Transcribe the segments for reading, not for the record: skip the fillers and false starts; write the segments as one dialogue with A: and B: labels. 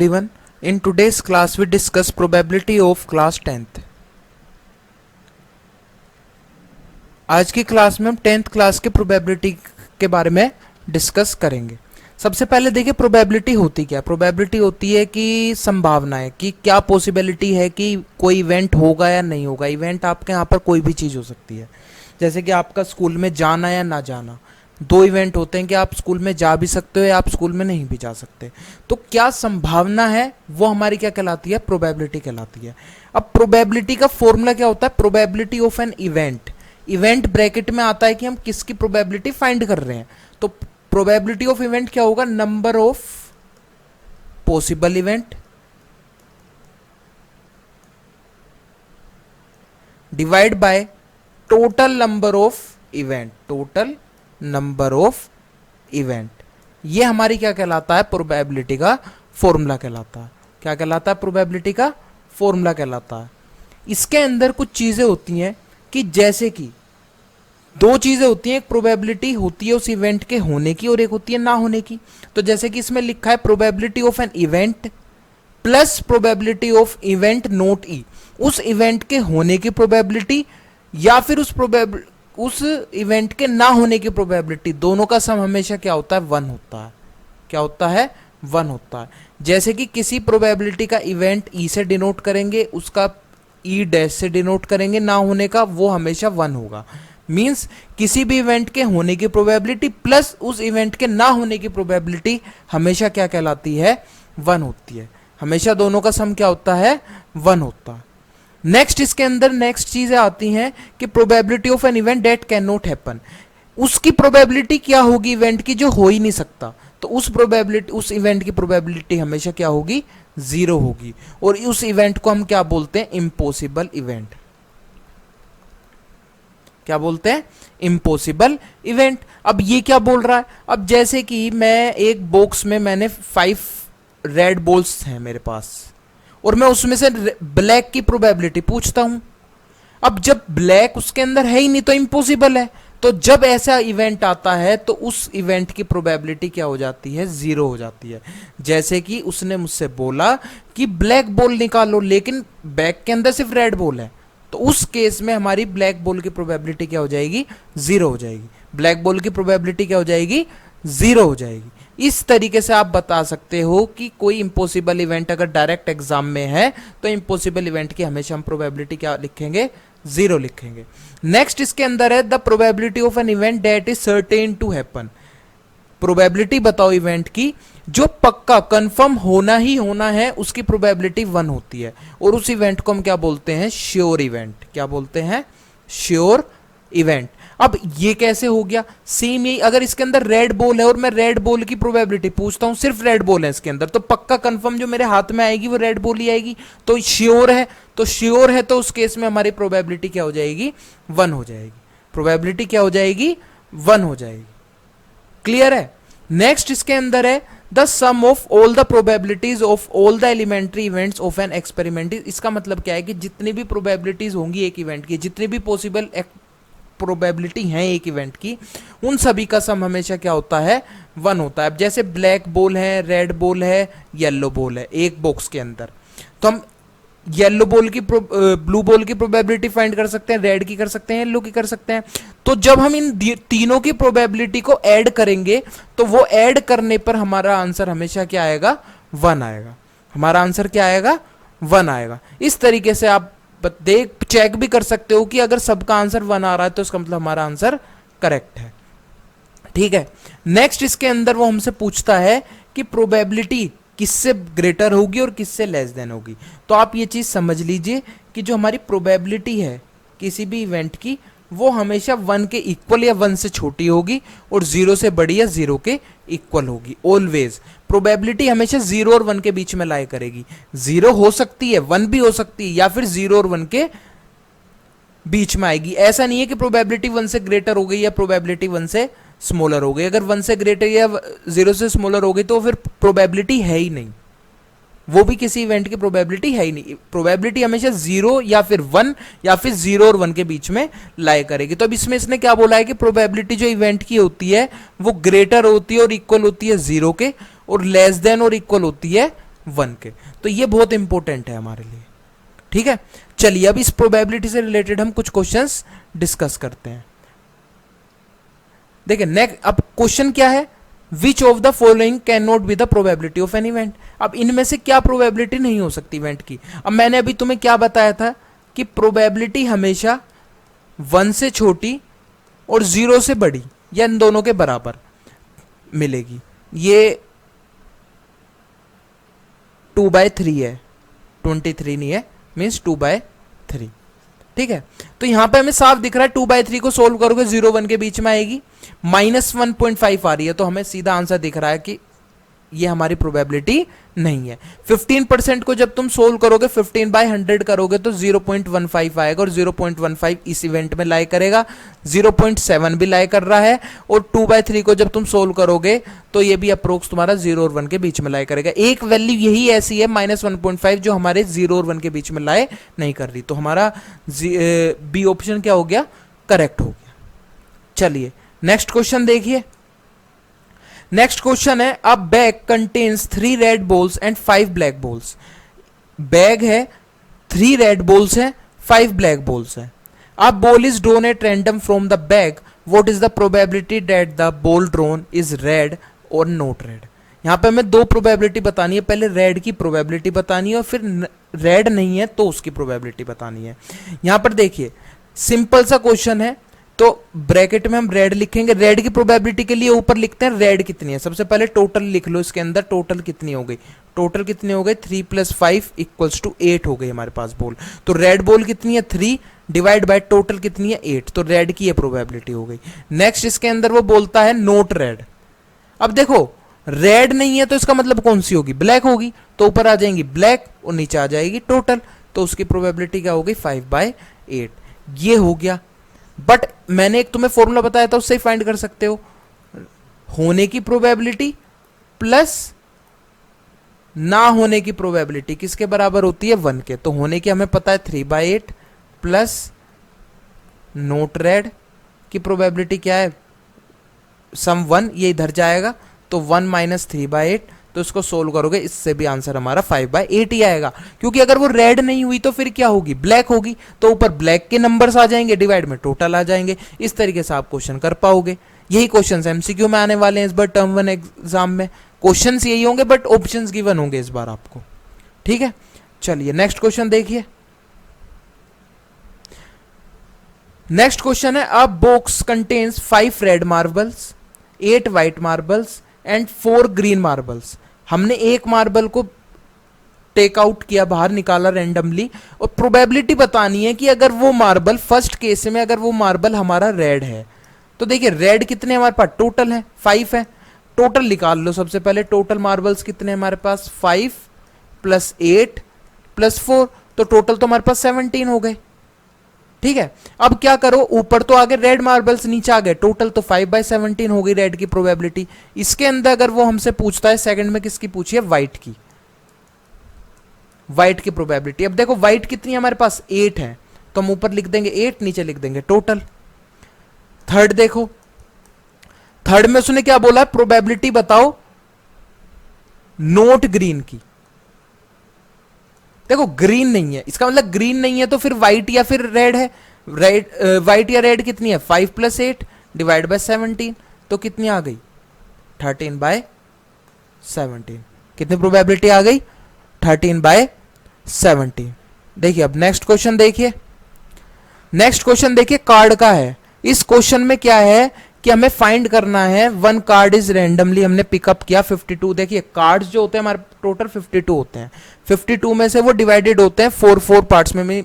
A: everyone. In today's class we discuss probability of class 10th. आज की class में हम 10th क्लास के प्रोबेबिलिटी के बारे में डिस्कस करेंगे। सबसे पहले देखिए प्रोबेबिलिटी होती क्या है। प्रोबेबिलिटी होती है कि संभावना है कि क्या पॉसिबिलिटी है कि कोई इवेंट होगा या नहीं होगा। इवेंट आपके यहाँ पर कोई भी चीज़ हो सकती है, जैसे कि आपका स्कूल में जाना या ना जाना। दो इवेंट होते हैं कि आप स्कूल में जा भी सकते हो या आप स्कूल में नहीं भी जा सकते। तो क्या संभावना है वो हमारी क्या कहलाती है, प्रोबेबिलिटी कहलाती है। अब प्रोबेबिलिटी का फॉर्मूला क्या होता है, probability of an event. Event bracket में आता है कि हम किसकी प्रोबेबिलिटी फाइंड कर रहे हैं। तो प्रोबेबिलिटी ऑफ इवेंट क्या होगा, number of possible event divide by total number of event. Total number of event, ये हमारी क्या कहलाता है, प्रोबेबिलिटी का फॉर्मूला कहलाता है। क्या कहलाता है, प्रोबेबिलिटी का फॉर्मूला कहलाता है। इसके अंदर कुछ चीजें होती हैं कि जैसे कि दो चीजें होती हैं, एक प्रोबेबिलिटी होती है उस इवेंट के होने की और एक होती है ना होने की। तो जैसे कि इसमें लिखा है probability of an event plus probability of event not E. उस इवेंट के होने की प्रोबेबिलिटी या फिर उस इवेंट के ना होने की प्रोबेबिलिटी, दोनों का सम हमेशा क्या होता है, 1 होता है। क्या होता है, 1 होता है। जैसे कि किसी प्रोबेबिलिटी का इवेंट ई से डिनोट करेंगे, उसका ई डैश से डिनोट करेंगे, ना होने का वो हमेशा 1 होगा। मींस किसी भी इवेंट के होने की प्रोबेबिलिटी प्लस उस इवेंट के ना होने की प्रोबेबिलिटी हमेशा क्या कहलाती है, 1 होती है। हमेशा दोनों का सम क्या होता है, 1 होता है। नेक्स्ट इसके अंदर नेक्स्ट चीजें आती हैं कि probability of an event that can not happen. उसकी प्रोबेबिलिटी क्या होगी इवेंट की, जो हो ही नहीं सकता। तो उस इवेंट की प्रोबेबिलिटी हमेशा क्या होगी, 0 होगी। और उस इवेंट को हम क्या बोलते हैं, इम्पॉसिबल इवेंट। क्या बोलते हैं, इम्पॉसिबल इवेंट। अब ये क्या बोल रहा है, अब जैसे कि मैं एक बॉक्स में मैंने 5 रेड बॉल्स हैं मेरे पास और मैं उसमें से ब्लैक की प्रोबेबिलिटी पूछता हूं। अब जब ब्लैक उसके अंदर है ही नहीं तो इम्पॉसिबल है। तो जब ऐसा इवेंट आता है तो उस इवेंट की प्रोबेबिलिटी क्या हो जाती है, 0 हो जाती है। जैसे कि उसने मुझसे बोला कि ब्लैक बॉल निकालो, लेकिन बैग के अंदर सिर्फ रेड बॉल है, तो उस केस में हमारी ब्लैक बॉल की प्रोबेबिलिटी क्या हो जाएगी, 0 हो जाएगी। ब्लैक बॉल की प्रोबेबिलिटी क्या हो जाएगी, 0 हो जाएगी। इस तरीके से आप बता सकते हो कि कोई इम्पॉसिबल इवेंट अगर डायरेक्ट एग्जाम में है तो इम्पॉसिबल इवेंट की हमेशा हम प्रोबेबिलिटी क्या लिखेंगे, 0 लिखेंगे। नेक्स्ट इसके अंदर है the probability of an event that is certain to happen. Probability बताओ इवेंट की जो पक्का कंफर्म होना ही होना है, उसकी प्रोबेबिलिटी 1 होती है। और उस इवेंट को हम क्या बोलते हैं, श्योर इवेंट। क्या बोलते हैं, श्योर इवेंट। अब ये कैसे हो गया, सेम यही अगर इसके अंदर रेड बॉल है और मैं रेड बॉल की प्रोबेबिलिटी पूछता हूं, सिर्फ रेड बॉल है इसके अंदर, तो पक्का कंफर्म जो मेरे हाथ में आएगी वो रेड बॉल ही आएगी। तो श्योर है, तो श्योर है, तो उस केस में हमारी प्रोबेबिलिटी क्या हो जाएगी, 1 हो जाएगी। प्रोबेबिलिटी क्या हो जाएगी, 1 हो जाएगी। क्लियर है। नेक्स्ट इसके अंदर है the sum of all the probabilities of all the elementary events of an experiment. इसका मतलब क्या है कि जितनी भी प्रोबेबिलिटीज होंगी एक इवेंट की, जितनी भी पॉसिबल प्रोबेबिलिटी है एक इवेंट की, उन सभी का सम हमेशा क्या होता है, 1 होता है। अब जैसे ब्लैक बॉल है, रेड बॉल है, येलो बॉल है एक बॉक्स के अंदर, तो हम येलो बॉल की ब्लू बॉल की प्रोबेबिलिटी फाइंड कर सकते हैं, रेड की कर सकते हैं, येलो की कर सकते हैं। तो जब हम इन तीनों की प्रोबेबिलिटी को ऐड करेंगे तो वो ऐड करने पर हमारा आंसर हमेशा क्या आएगा, 1 आएगा। हमारा आंसर क्या आएगा, 1 आएगा। इस तरीके से आप चेक भी कर सकते हो कि अगर सबका आंसर 1 आ रहा है तो इसका मतलब हमारा आंसर करेक्ट है। ठीक है। नेक्स्ट इसके अंदर वो हमसे पूछता है कि प्रोबेबिलिटी किससे ग्रेटर होगी और किससे लेस देन होगी। तो आप ये चीज समझ लीजिए कि जो हमारी प्रोबेबिलिटी है किसी भी इवेंट की, वो हमेशा 1 के इक्वल या 1 से छोटी होगी और 0 से बड़ी या 0 के इक्वल होगी। ऑलवेज प्रोबेबिलिटी हमेशा 0 और 1 के बीच में लाई करेगी। 0 हो सकती है, 1 भी हो सकती है, या फिर 0 और 1 के बीच में आएगी। ऐसा नहीं है कि प्रोबेबिलिटी 1 से ग्रेटर हो गई या प्रोबेबिलिटी 1 से स्मॉलर हो गई। अगर 1 से ग्रेटर या 0 से स्मॉलर हो गई तो फिर प्रोबेबिलिटी है ही नहीं, वो भी किसी इवेंट की प्रोबेबिलिटी है ही नहीं। प्रोबेबिलिटी हमेशा 0 या फिर 1 या फिर 0 और 1 के बीच में लाई करेगी। तो अब इसमें इसने क्या बोला है कि प्रोबेबिलिटी जो इवेंट की होती है वो ग्रेटर होती है और इक्वल होती है 0 के, और लेस देन और इक्वल होती है 1 के। तो ये बहुत इंपॉर्टेंट है हमारे लिए, ठीक है। चलिए अब इस प्रोबेबिलिटी से रिलेटेड हम कुछ क्वेश्चंस डिस्कस करते हैं। देखिए नेक्स्ट, अब क्वेश्चन क्या है, which of the following can not be the probability of an event. अब इनमें से क्या प्रोबेबिलिटी नहीं हो सकती इवेंट की। अब मैंने अभी तुम्हें क्या बताया था कि प्रोबेबिलिटी हमेशा 1 से छोटी और 0 से बड़ी या इन दोनों के बराबर मिलेगी। ये 2/3 है, 23 नहीं है, मीन्स 2/3, ठीक है। तो यहां पे हमें साफ दिख रहा है 2/3 को सोल्व करोगे 0 1 के बीच में आएगी, -1.5 आ रही है, तो हमें सीधा आंसर दिख रहा है कि ये हमारी प्रोबेबिलिटी नहीं है। 15% को जब तुम सोल्व करोगे 15/100 करोगे तो 0.15 आएगा, और 0.15 इस इवेंट में लाई करेगा, 0.7 भी लाई कर रहा है, और 2/3 को जब तुम सोल्व करोगे तो ये भी अप्रोक्स तुम्हारा 0 और 1 के बीच में लाई करेगा। एक वैल्यू यही ऐसी है -1.5 जो हमारे 0 और 1 के बीच में लाई नहीं कर रही, तो हमारा बी ऑप्शन क्या हो गया, करेक्ट हो गया। चलिए नेक्स्ट क्वेश्चन देखिए। नेक्स्ट क्वेश्चन है, अ bag contains 3 red balls and 5 black balls. Bag है, 3 रेड बॉल्स हैं, 5 ब्लैक बॉल्स हैं। A ball is drawn at random from the bag, what is the probability that the ball drawn is red और not red. यहां पे हमें 2 probability बतानी है, पहले रेड की प्रोबेबिलिटी बतानी है और फिर रेड नहीं है तो उसकी प्रोबेबिलिटी बतानी है। यहां पर देखिए सिंपल सा क्वेश्चन है, तो ब्रैकेट में हम रेड लिखेंगे। रेड की प्रोबेबिलिटी के लिए ऊपर लिखते हैं रेड कितनी है, सबसे पहले टोटल लिख लो, इसके अंदर टोटल कितनी हो गई, टोटल कितनी हो गई 3 + 5 = 8 हो गई हमारे पास बॉल। तो रेड बॉल कितनी है 3 डिवाइड बाय टोटल कितनी है 8, तो रेड की ये प्रोबेबिलिटी हो गई। नेक्स्ट इसके अंदर वो बोलता है नोट रेड। अब देखो रेड नहीं है तो इसका मतलब कौन सी होगी, ब्लैक होगी, तो ऊपर आ जाएंगी ब्लैक और नीचे आ जाएगी टोटल, तो उसकी प्रोबेबिलिटी क्या हो गई 5/8। ये हो गया। बट मैंने एक तुम्हें फॉर्मूला बताया था, उससे ही फाइंड कर सकते हो, होने की प्रोबेबिलिटी प्लस ना होने की प्रोबेबिलिटी किसके बराबर होती है 1 के। तो होने की हमें पता है 3/8 प्लस नोट रेड की प्रोबेबिलिटी क्या है सम 1, ये इधर जाएगा तो 1 - 3/8, तो इसको सोल्व करोगे इससे भी आंसर हमारा 5/8 ही आएगा, क्योंकि अगर वो रेड नहीं हुई तो फिर क्या होगी, ब्लैक होगी, तो ऊपर ब्लैक के नंबर्स आ जाएंगे, डिवाइड में टोटल आ जाएंगे। इस तरीके से आप क्वेश्चन कर पाओगे। यही क्वेश्चन एमसीक्यू में आने वाले हैं इस बार टर्म 1 एग्जाम में, क्वेश्चन यही होंगे बट ऑप्शन गिवन होंगे इस बार आपको, ठीक है। चलिए नेक्स्ट क्वेश्चन देखिए। नेक्स्ट क्वेश्चन है, अ box contains 5 red marbles, 8 white marbles and 4 green marbles. हमने एक मार्बल को टेक आउट किया, बाहर निकाला रैंडमली, और प्रोबेबिलिटी बतानी है कि अगर वो मार्बल फर्स्ट केस में अगर वो मार्बल हमारा रेड है, तो देखिए रेड कितने हमारे पास टोटल है 5 है, टोटल निकाल लो सबसे पहले। टोटल मार्बल्स कितने हमारे पास 5 + 8 + 4, तो टोटल तो हमारे पास 17 हो गए, ठीक है। अब क्या करो, ऊपर तो आ गए रेड मार्बल्स, नीचे आ गए, टोटल तो 5/17 हो गई रेड की प्रोबेबिलिटी। इसके अंदर अगर वो हमसे पूछता है सेकंड में किसकी पूछी है, व्हाइट की, व्हाइट की प्रोबेबिलिटी। अब देखो व्हाइट कितनी है हमारे पास 8 है, तो हम ऊपर लिख देंगे 8, नीचे लिख देंगे टोटल। थर्ड देखो, थर्ड में उसने क्या बोला, प्रोबेबिलिटी बताओ नोट ग्रीन की। देखो ग्रीन नहीं है, इसका मतलब ग्रीन नहीं है तो फिर व्हाइट या फिर रेड है। रेड व्हाइट या रेड कितनी है 5 + 8 डिवाइड बाय 17, तो कितनी आ गई 13/17। कितनी प्रोबेबिलिटी आ गई 13/17। देखिए अब नेक्स्ट क्वेश्चन देखिए। नेक्स्ट क्वेश्चन देखिए कार्ड का है। इस क्वेश्चन में क्या है कि हमें फाइंड करना है 1 कार्ड इज रैंडमली, हमने पिकअप किया 52। देखिए कार्ड्स जो होते हैं हमारे टोटल 52 होते हैं, 52 में से वो डिवाइडेड होते हैं 4 पार्ट्स में।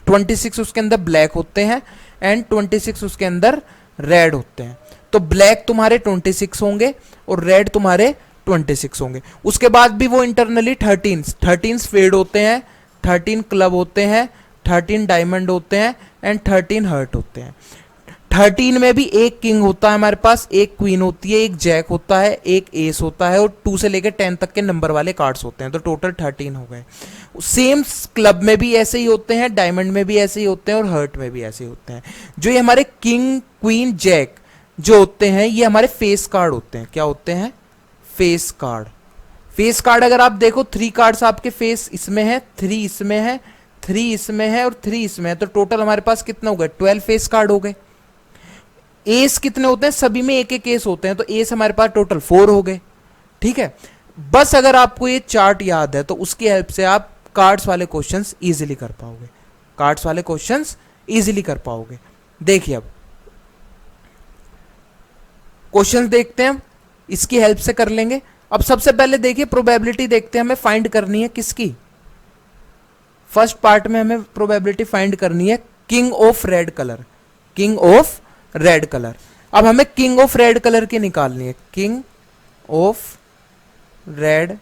A: 26 उसके अंदर ब्लैक होते हैं एंड 26 उसके अंदर रेड होते हैं। तो ब्लैक तुम्हारे 26 होंगे और रेड तुम्हारे 26 होंगे। उसके बाद भी वो इंटरनली 13 फेड होते हैं, 13 क्लब होते हैं, 13 डायमंड होते हैं एंड 13 हर्ट होते हैं। 13 में भी एक किंग होता है हमारे पास, एक क्वीन होती है, एक जैक होता है, एक एस होता है, और 2 से लेकर 10 तक के नंबर वाले कार्ड्स होते हैं, तो टोटल 13 हो गए। सेम क्लब में भी ऐसे ही होते हैं, डायमंड में भी ऐसे ही होते हैं और हर्ट में भी ऐसे ही होते हैं। जो ये हमारे किंग क्वीन जैक जो होते हैं ये हमारे फेस कार्ड होते हैं। क्या होते हैं, फेस कार्ड। फेस कार्ड अगर आप देखो 3 कार्ड्स आपके फेस इसमें है, 3 इसमें है, 3 इसमें है और 3 इसमें है, तो टोटल हमारे पास कितना हो गए 12 फेस कार्ड हो गए। एस कितने होते हैं, सभी में एक एक एस होते हैं, तो एस हमारे पास टोटल 4 हो गए। ठीक है, बस अगर आपको ये चार्ट याद है तो उसकी हेल्प से आप कार्ड्स वाले क्वेश्चंस इजीली कर पाओगे, कार्ड्स वाले क्वेश्चंस इजीली कर पाओगे। देखिए अब क्वेश्चंस देखते हैं, इसकी हेल्प से कर लेंगे। अब सबसे पहले देखिए प्रोबेबिलिटी देखते हैं, हमें फाइंड करनी है किसकी। फर्स्ट पार्ट में हमें प्रोबेबिलिटी फाइंड करनी है king of red colour, king of red colour. अब हमें किंग ऑफ रेड कलर की निकालनी है, किंग ऑफ रेड।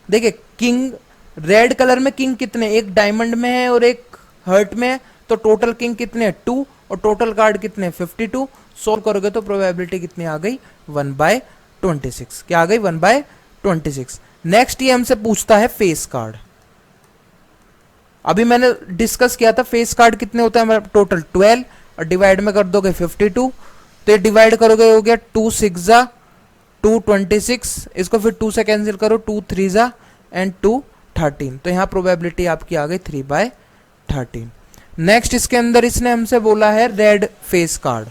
A: देखिए किंग रेड कलर में किंग कितने, एक डायमंड में है और एक हर्ट में है, तो टोटल किंग कितने हैं 2 और टोटल कार्ड कितने 52। सॉल्व करोगे तो प्रोबेबिलिटी कितनी आ गई 1/26। क्या आ गई 1/26। नेक्स्ट ये हमसे पूछता है फेस कार्ड। अभी मैंने डिस्कस किया था फेस कार्ड कितने होते हैं हमारे टोटल 12 और डिवाइड में कर दोगे 52, तो ये डिवाइड करोगे हो गया 2 6 जा 2 26, इसको फिर 2 से कैंसिल करो 2 3 जा एंड 2 13, तो यहाँ प्रोबेबिलिटी आपकी आ गई 3/13। नेक्स्ट इसके अंदर इसने हमसे बोला है red face card,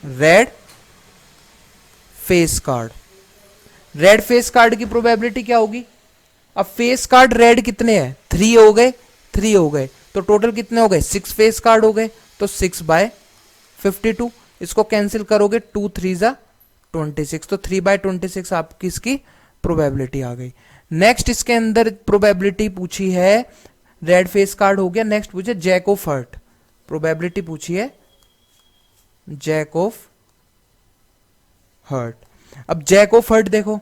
A: red face card. Red face card की प्रोबेबिलिटी क्या होगी, अब फेस कार्ड रेड कितने हैं 3 हो गए, 3 हो गए, तो टोटल कितने हो गए 6 फेस कार्ड हो गए, तो 6/52, इसको कैंसिल करोगे 2 3 जा 26, तो 3/26 आपकी इसकी प्रोबेबिलिटी आ गई। नेक्स्ट इसके अंदर प्रोबेबिलिटी पूछी है, रेड फेस कार्ड हो गया, नेक्स्ट पूछे जैक ऑफ हर्ट, प्रोबेबिलिटी पूछी है जैक ऑफ हर्ट। अब जैक ऑफ हर्ट देखो,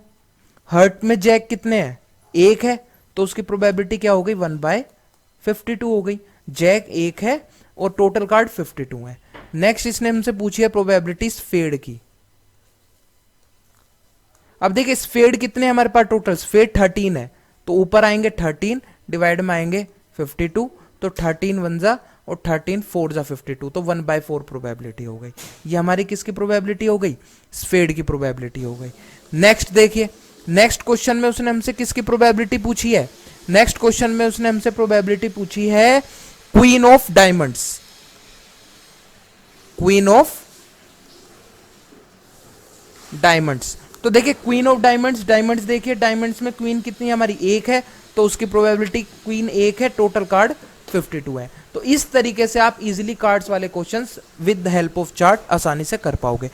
A: हर्ट में जैक कितने हैं, एक है, तो उसकी प्रोबेबिलिटी क्या हो गई 1/52 हो गई। जैक एक है और टोटल कार्ड 52 है। नेक्स्ट इसने हमसे पूछी है प्रोबेबिलिटी स्फेड की। अब देखिए स्फेड कितने हमारे पास टोटल, स्फेड 13 है, तो ऊपर आएंगे 13 डिवाइड में आएंगे 52, तो 13 1 जा और 13 4 जा 52, तो 1/4 प्रोबेबिलिटी हो गई। ये हमारी किसकी प्रोबेबिलिटी हो गई, स्फेड की प्रोबेबिलिटी हो गई। नेक्स्ट देखिए, नेक्स्ट क्वेश्चन में उसने हमसे किसकी प्रोबेबिलिटी पूछी है, नेक्स्ट क्वेश्चन में उसने हमसे प्रोबेबिलिटी पूछी है queen of diamonds, queen of diamonds. तो देखिए क्वीन ऑफ डायमंड्स, डायमंड्स देखिए डायमंड्स में क्वीन कितनी है हमारी एक है, तो उसकी प्रोबेबिलिटी क्वीन एक है, टोटल कार्ड 52 है। तो इस तरीके से आप इजीली कार्ड्स वाले questions with the help of chart आसानी से कर पाओगे।